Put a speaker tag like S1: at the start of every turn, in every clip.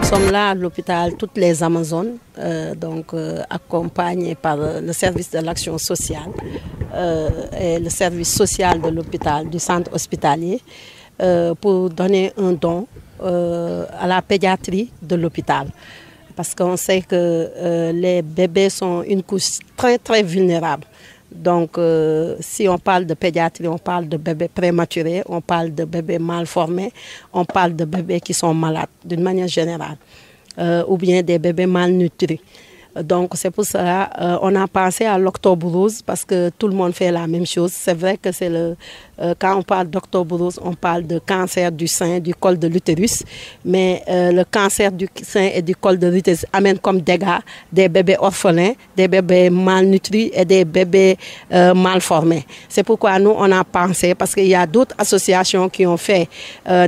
S1: sommes là à l'hôpital Toutes les Amazones, accompagnés par le service de l'action sociale et le service social de l'hôpital, du centre hospitalier, pour donner un don à la pédiatrie de l'hôpital. Parce qu'on sait que les bébés sont une couche très très vulnérable. Donc, si on parle de pédiatrie, on parle de bébés prématurés, on parle de bébés mal formés, on parle de bébés qui sont malades d'une manière générale, ou bien des bébés malnutris. Donc, c'est pour cela on a pensé à l'Octobre Rose parce que tout le monde fait la même chose. C'est vrai que quand on parle d'Octobre Rose, on parle de cancer du sein, du col de l'utérus. Mais le cancer du sein et du col de l'utérus amène comme dégâts des bébés orphelins, des bébés malnutris et des bébés mal formés. C'est pourquoi nous, on a pensé, parce qu'il y a d'autres associations qui ont fait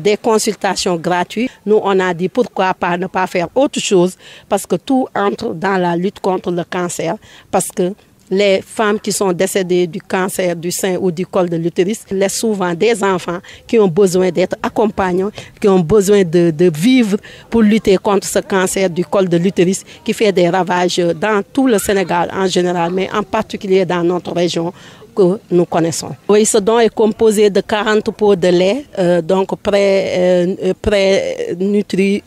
S1: des consultations gratuites. Nous, on a dit pourquoi pas ne pas faire autre chose parce que tout entre dans la lutte contre le cancer, parce que les femmes qui sont décédées du cancer du sein ou du col de l'utérus laissent souvent des enfants qui ont besoin d'être accompagnés, qui ont besoin de vivre pour lutter contre ce cancer du col de l'utérus qui fait des ravages dans tout le Sénégal en général, mais en particulier dans notre région que nous connaissons. Oui, ce don est composé de 40 pots de lait, pré-nutri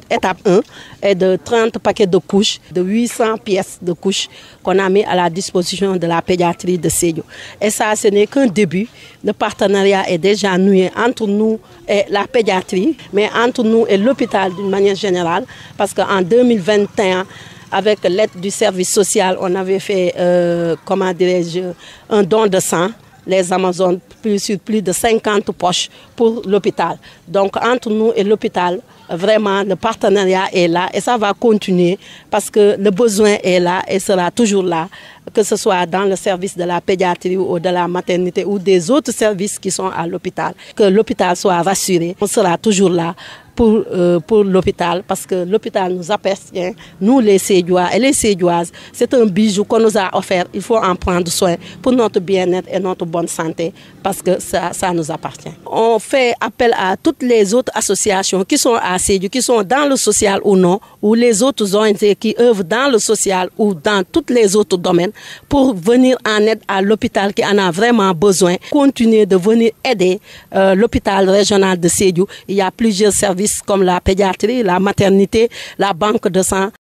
S1: étape 1, et de 30 paquets de couches, de 800 pièces de couches qu'on a mis à la disposition de la pédiatrie de Sédhiou. Et ça, ce n'est qu'un début. Le partenariat est déjà noué entre nous et la pédiatrie, mais entre nous et l'hôpital d'une manière générale, parce qu'en 2021, avec l'aide du service social, on avait fait, un don de sang, les Amazones, sur plus de 50 poches pour l'hôpital. Donc, entre nous et l'hôpital, vraiment, le partenariat est là et ça va continuer parce que le besoin est là et sera toujours là, que ce soit dans le service de la pédiatrie ou de la maternité ou des autres services qui sont à l'hôpital. Que l'hôpital soit rassuré, on sera toujours là pour l'hôpital parce que l'hôpital nous appartient, nous les Sédhiouas et les Sédhiouises. C'est un bijou qu'on nous a offert, il faut en prendre soin pour notre bien-être et notre bonne santé parce que ça nous appartient. On fait appel à toutes les autres associations qui sont à Sédhiou, qui sont dans le social ou non, ou les autres ONG qui œuvrent dans le social ou dans tous les autres domaines pour venir en aide à l'hôpital qui en a vraiment besoin. Continuer de venir aider l'hôpital régional de Sédhiou. Il y a plusieurs services comme la pédiatrie, la maternité, la banque de sang.